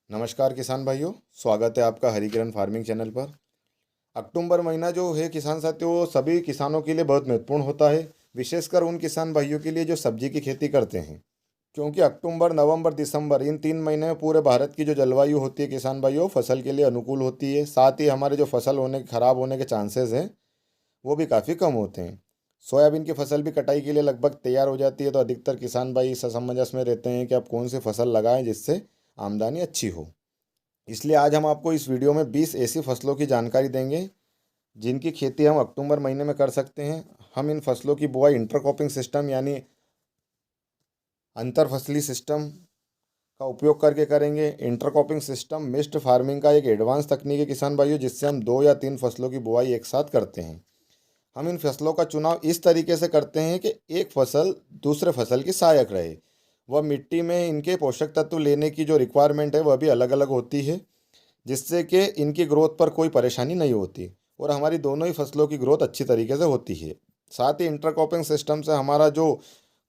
नमस्कार किसान भाइयों, स्वागत है आपका हरिकिरण फार्मिंग चैनल पर। अक्टूबर महीना जो है किसान साथियों, वो सभी किसानों के लिए बहुत महत्वपूर्ण होता है। विशेषकर उन किसान भाइयों के लिए जो सब्जी की खेती करते हैं, क्योंकि अक्टूबर, नवंबर, दिसंबर इन 3 महीने में पूरे भारत की जो जलवायु होती है किसान भाइयों, फसल के लिए अनुकूल होती है। साथ ही हमारे जो फसल खराब होने के चांसेस हैं वो भी काफ़ी कम होते हैं। सोयाबीन की फसल भी कटाई के लिए लगभग तैयार हो जाती है, तो अधिकतर किसान भाई इस असमंजस में रहते हैं कि आप कौन सी फसल लगाएं जिससे आमदनी अच्छी हो। इसलिए आज हम आपको इस वीडियो में 20 ऐसी फसलों की जानकारी देंगे जिनकी खेती हम अक्टूबर महीने में कर सकते हैं। हम इन फसलों की बुआई इंटरक्रॉपिंग सिस्टम यानी अंतर फसली सिस्टम का उपयोग करके करेंगे। इंटरक्रॉपिंग सिस्टम मिक्स्ड फार्मिंग का एक एडवांस तकनीक है किसान भाइयों, जिससे हम 2 या 3 फसलों की बुआई एक साथ करते हैं। हम इन फसलों का चुनाव इस तरीके से करते हैं कि एक फसल दूसरे फसल की सहायक रहे। वह मिट्टी में इनके पोषक तत्व लेने की जो रिक्वायरमेंट है वह भी अलग अलग होती है, जिससे कि इनकी ग्रोथ पर कोई परेशानी नहीं होती और हमारी दोनों ही फसलों की ग्रोथ अच्छी तरीके से होती है। साथ ही इंटरक्रॉपिंग सिस्टम से हमारा जो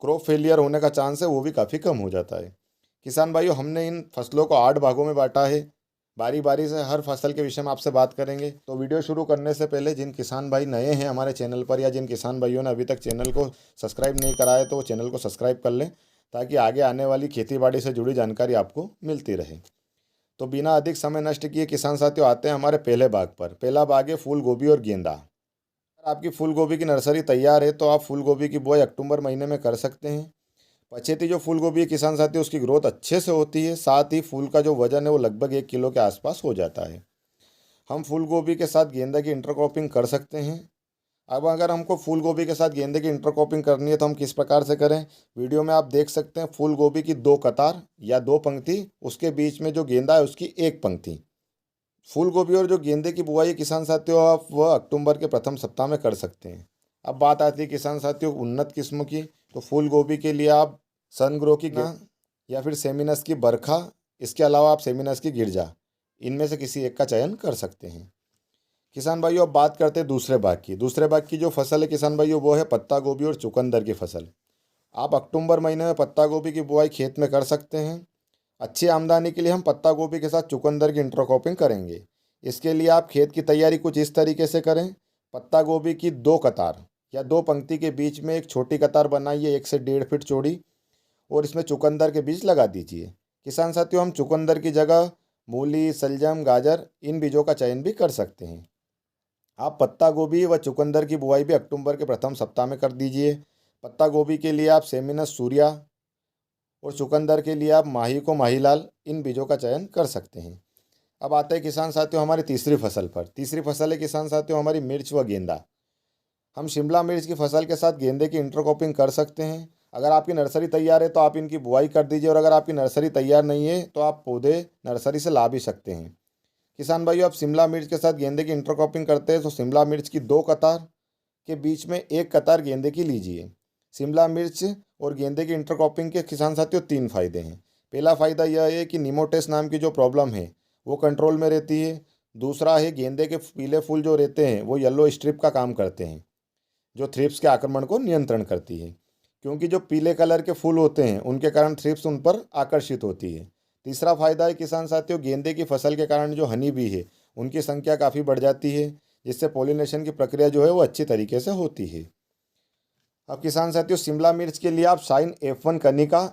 क्रॉप फेलियर होने का चांस है वो भी काफ़ी कम हो जाता है। किसान भाइयों, हमने इन फसलों को 8 भागों में बांटा है। बारी बारी से हर फसल के विषय में आपसे बात करेंगे। तो वीडियो शुरू करने से पहले जिन किसान भाई नए हैं हमारे चैनल पर, या जिन किसान भाइयों ने अभी तक चैनल को सब्सक्राइब नहीं करा है, तो वो चैनल को सब्सक्राइब कर लें, ताकि आगे आने वाली खेती बाड़ी से जुड़ी जानकारी आपको मिलती रहे। तो बिना अधिक समय नष्ट किए किसान साथियों, आते हैं हमारे पहले भाग पर। पहला भाग है फूल गोभी और गेंदा। अगर आपकी फूल गोभी की नर्सरी तैयार है तो आप फूल गोभी की बुआई अक्टूबर महीने में कर सकते हैं। पछेती जो फूल गोभी है किसान साथियों, उसकी ग्रोथ अच्छे से होती है। साथ ही फूल का जो वजन है वो लगभग 1 किलो के आसपास हो जाता है। हम फूल गोभी के साथ गेंदा की इंटरक्रॉपिंग कर सकते हैं। अब अगर हमको फूल गोभी के साथ गेंदे की इंटरक्रॉपिंग करनी है तो हम किस प्रकार से करें, वीडियो में आप देख सकते हैं। फूल गोभी की 2 कतार या 2 पंक्ति, उसके बीच में जो गेंदा है उसकी 1 पंक्ति। फूल गोभी और जो गेंदे की बुआई है किसान साथियों, आप वह अक्टूबर के प्रथम सप्ताह में कर सकते हैं। अब बात आती है किसान साथियों उन्नत किस्म की। तो फूल गोभी के लिए आप सनग्रो की या फिर सेमिनस की बरखा, इसके अलावा आप सेमिनस की गिरजा, इनमें से किसी एक का चयन कर सकते हैं। किसान भाइयों, अब बात करते हैं दूसरे भाग की। दूसरे भाग की जो फसल है किसान भाइयों, वो है पत्ता गोभी और चुकंदर की फसल। आप अक्टूबर महीने में पत्ता गोभी की बुआई खेत में कर सकते हैं। अच्छी आमदनी के लिए हम पत्ता गोभी के साथ चुकंदर की इंटरक्रॉपिंग करेंगे। इसके लिए आप खेत की तैयारी कुछ इस तरीके से करें। पत्ता गोभी की 2 कतार या 2 पंक्ति के बीच में एक छोटी कतार बनाइए, 1 से 1.5 फीट चौड़ी, और इसमें चुकंदर के बीज लगा दीजिए। किसान साथियों, हम चुकंदर की जगह मूली, सलजम, गाजर इन बीजों का चयन भी कर सकते हैं। आप पत्ता गोभी व चुकंदर की बुआई भी अक्टूबर के प्रथम सप्ताह में कर दीजिए। पत्ता गोभी के लिए आप सेमिनस सूर्या और चुकंदर के लिए आप माही को माहीलाल, इन बीजों का चयन कर सकते हैं। अब आते हैं किसान साथियों हमारी तीसरी फसल पर। तीसरी फसल है किसान साथियों हमारी मिर्च व गेंदा। हम शिमला मिर्च की फसल के साथ गेंदे की इंटरक्रॉपिंग कर सकते हैं। अगर आपकी नर्सरी तैयार है तो आप इनकी बुआई कर दीजिए, और अगर आपकी नर्सरी तैयार नहीं है तो आप पौधे नर्सरी से ला भी सकते हैं। किसान भाइयों, आप शिमला मिर्च के साथ गेंदे की इंटरक्रॉपिंग करते हैं तो शिमला मिर्च की 2 कतार के बीच में 1 कतार गेंदे की लीजिए। शिमला मिर्च और गेंदे की इंटरक्रॉपिंग के किसान साथियों 3 फायदे हैं। पहला फ़ायदा यह है कि निमोटेस नाम की जो प्रॉब्लम है वो कंट्रोल में रहती है। दूसरा है, गेंदे के पीले फूल जो रहते हैं वो येलो स्ट्रिप का काम करते हैं, जो थ्रिप्स के आक्रमण को नियंत्रण करती है। क्योंकि जो पीले कलर के फूल होते हैं उनके कारण थ्रिप्स उन पर आकर्षित होती है। तीसरा फायदा है किसान साथियों, गेंदे की फसल के कारण जो हनी बी है उनकी संख्या काफ़ी बढ़ जाती है, जिससे पॉलिनेशन की प्रक्रिया जो है वो अच्छी तरीके से होती है। अब किसान साथियों, शिमला मिर्च के लिए आप शाइन F1 कनिका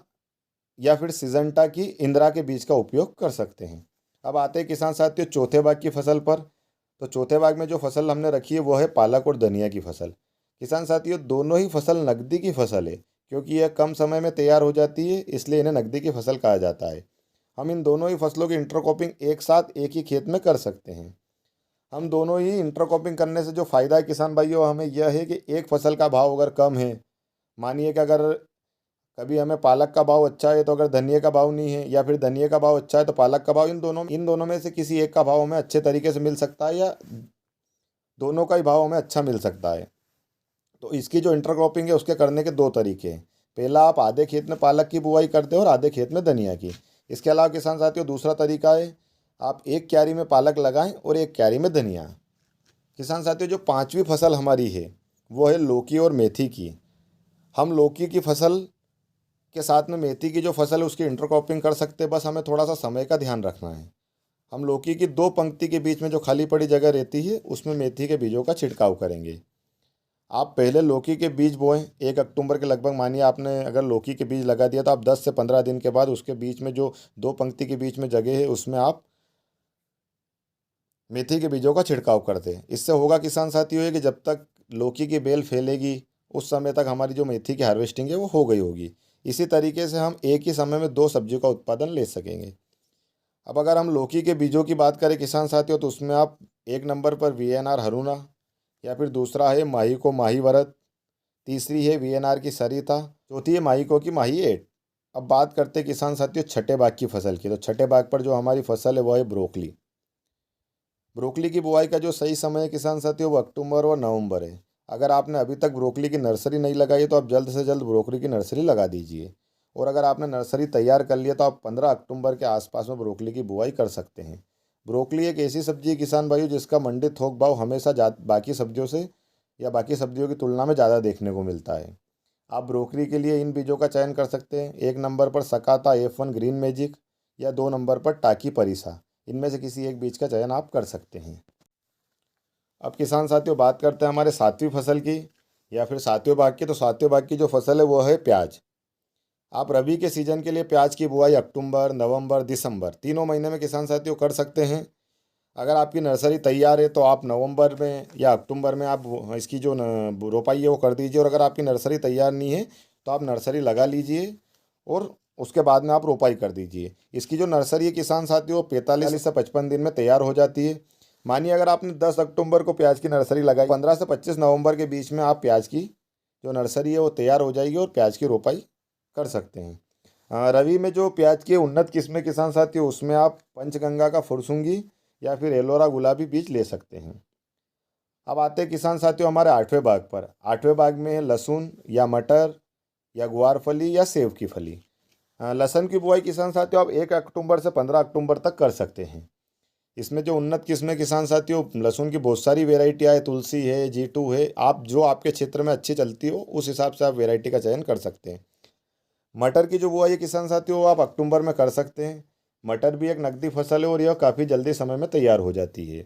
या फिर सिजंटा की इंदिरा के बीज का उपयोग कर सकते हैं। अब आते हैं किसान साथियों चौथे भाग की फसल पर। तो चौथे भाग में जो फसल हमने रखी है वो है पालक और धनिया की फसल। किसान साथियों, दोनों ही फसल नकदी की फसल है, क्योंकि यह कम समय में तैयार हो जाती है, इसलिए इन्हें नकदी की फसल कहा जाता है। हम इन दोनों ही फसलों की इंटरक्रॉपिंग एक साथ एक ही खेत में कर सकते हैं। हम दोनों ही इंटरक्रॉपिंग करने से जो फ़ायदा है किसान भाइयों, हमें यह है कि एक फसल का भाव अगर कम है, मानिए कि अगर कभी हमें पालक का भाव अच्छा है तो अगर धनिया का भाव नहीं है, या फिर धनिया का भाव अच्छा है तो पालक का भाव, इन दोनों में से किसी एक का भाव हमें अच्छे तरीके से मिल सकता है, या दोनों का ही भाव हमें अच्छा मिल सकता है। तो इसकी जो इंटरक्रॉपिंग है उसके करने के 2 तरीके हैं। पहला, आप आधे खेत में पालक की बुआई करते हो और आधे खेत में धनिया की। इसके अलावा किसान साथियों दूसरा तरीका है, आप एक क्यारी में पालक लगाएं और एक क्यारी में धनिया। किसान साथियों, जो पांचवी फसल हमारी है वो है लौकी और मेथी की। हम लौकी की फसल के साथ में मेथी की जो फसल है उसकी इंटरक्रॉपिंग कर सकते हैं। बस हमें थोड़ा सा समय का ध्यान रखना है। हम लौकी की 2 पंक्ति के बीच में जो खाली पड़ी जगह रहती है उसमें मेथी के बीजों का छिड़काव करेंगे। आप पहले लौकी के बीज बोएं 1 अक्टूबर के लगभग। मानिए आपने अगर लौकी के बीज लगा दिया तो आप 10 से 15 दिन के बाद उसके बीच में जो 2 पंक्ति के बीच में जगह है उसमें आप मेथी के बीजों का छिड़काव कर दें। इससे होगा किसान साथियों ये कि जब तक लौकी की बेल फैलेगी उस समय तक हमारी जो मेथी की हार्वेस्टिंग है वो हो गई होगी। इसी तरीके से हम एक ही समय में 2 सब्जियों का उत्पादन ले सकेंगे। अब अगर हम लौकी के बीजों की बात करें किसान साथियों तो उसमें आप 1 नंबर पर VNR हरुणा, या फिर दूसरा है माही को माही वरद, तीसरी है VNR की सरिता, चौथी है माही को की माही 8। अब बात करते हैं किसान साथियों छठे भाग की फसल की। तो छठे भाग पर जो हमारी फसल है वो है ब्रोकली। ब्रोकली की बुआई का जो सही समय है किसान साथियों वो अक्टूबर और नवंबर है। अगर आपने अभी तक ब्रोकली की नर्सरी नहीं लगाई तो आप जल्द से जल्द ब्रोकली की नर्सरी लगा दीजिए। और अगर आपने नर्सरी तैयार कर लिया तो आप 15 अक्टूबर के आसपास में ब्रोकली की बुआई कर सकते हैं। ब्रोकली एक ऐसी सब्जी है किसान भाइयों जिसका मंडी थोक भाव हमेशा बाकी सब्जियों से या बाकी सब्जियों की तुलना में ज़्यादा देखने को मिलता है। आप ब्रोकली के लिए इन बीजों का चयन कर सकते हैं। 1 नंबर पर सकाता F1 ग्रीन मैजिक, या 2 नंबर पर टाकी परिसा। इनमें से किसी एक बीज का चयन आप कर सकते हैं। अब किसान साथियों बात करते हैं हमारे 7वीं फसल की या फिर 7वें भाग की। तो 7वें भाग की जो फसल है वो है प्याज। आप रबी के सीजन के लिए प्याज की बुआई अक्टूबर, नवंबर, दिसंबर तीनों महीने में किसान साथियों कर सकते हैं। अगर आपकी नर्सरी तैयार है तो आप नवंबर में या अक्टूबर में आप इसकी जो रोपाई है वो कर दीजिए। और अगर आपकी नर्सरी तैयार नहीं है तो आप नर्सरी लगा लीजिए और उसके बाद में आप रोपाई कर दीजिए। इसकी जो नर्सरी है किसान साथियों 45 से 55 दिन में तैयार हो जाती है। मानिए अगर आपने 10 अक्टूबर को प्याज की नर्सरी लगाई, 15 से 25 नवंबर के बीच में आप प्याज की जो नर्सरी है वो तैयार हो जाएगी और प्याज की रोपाई कर सकते हैं। रबी में जो प्याज की उन्नत किस्में किसान साथियों उसमें आप पंचगंगा का फुरसुंगी या फिर एलोरा गुलाबी बीज ले सकते हैं। अब आते हैं किसान साथियों हमारे 8वें भाग पर। 8वें भाग में है लहसुन या मटर या ग्वारफली या सेव की फली। लहसुन की बुआई किसान साथियों आप 1 अक्टूबर से 15 अक्टूबर तक कर सकते हैं। इसमें जो उन्नत किस्में किसान साथियों लहसुन की बहुत सारी वेराइटियाँ है, तुलसी है, G2 है। आप जो आपके क्षेत्र में अच्छी चलती हो उस हिसाब से आप वेराइटी का चयन कर सकते हैं। मटर की जो बुआई है किसान साथियों वो आप अक्टूबर में कर सकते हैं। मटर भी एक नकदी फसल है और यह काफ़ी जल्दी समय में तैयार हो जाती है।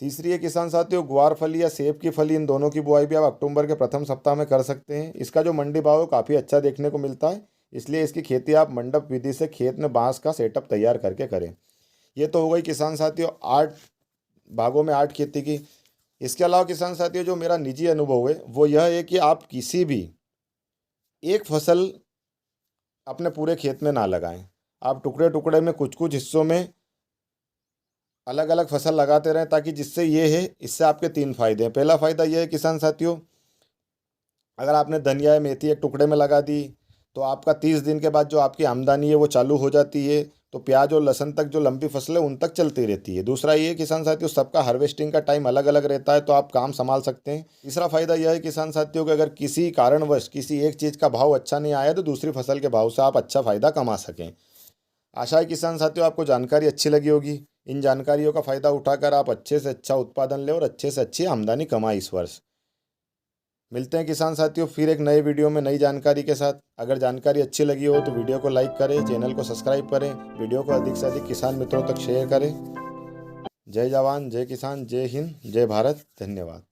तीसरी है किसान साथियों ग्वारफली या सेब की फली। इन दोनों की बुआई भी आप अक्टूबर के प्रथम सप्ताह में कर सकते हैं। इसका जो मंडी भाव है काफ़ी अच्छा देखने को मिलता है, इसलिए इसकी खेती आप मंडप विधि से खेत में बांस का सेटअप तैयार करके करें। ये तो हो गई किसान साथियों 8 भागों में 8 खेती की। इसके अलावा किसान साथियों जो मेरा निजी अनुभव है वो यह है कि आप किसी भी एक फसल अपने पूरे खेत में ना लगाएं। आप टुकड़े टुकड़े में कुछ कुछ हिस्सों में अलग अलग फसल लगाते रहें, ताकि जिससे ये है इससे आपके 3 फायदे हैं। पहला फ़ायदा ये है किसान साथियों अगर आपने धनिया या मेथी एक टुकड़े में लगा दी तो आपका 30 दिन के बाद जो आपकी आमदनी है वो चालू हो जाती है। तो प्याज और लहसुन तक जो लंबी फसलें उन तक चलती रहती है। दूसरा ये किसान साथियों सबका हार्वेस्टिंग का टाइम अलग अलग रहता है तो आप काम संभाल सकते हैं। तीसरा फ़ायदा यह है किसान साथियों कि अगर किसी कारणवश किसी एक चीज़ का भाव अच्छा नहीं आया तो दूसरी फसल के भाव से आप अच्छा फ़ायदा कमा सकें। आशा है किसान साथियों आपको जानकारी अच्छी लगी होगी। इन जानकारियों का फ़ायदा उठाकर आप अच्छे से अच्छा उत्पादन लें और अच्छे से अच्छी आमदनी कमाएं इस वर्ष। मिलते हैं किसान साथियों फिर एक नए वीडियो में नई जानकारी के साथ। अगर जानकारी अच्छी लगी हो तो वीडियो को लाइक करें, चैनल को सब्सक्राइब करें, वीडियो को अधिक से अधिक किसान मित्रों तक शेयर करें। जय जवान, जय किसान, जय हिंद, जय भारत। धन्यवाद।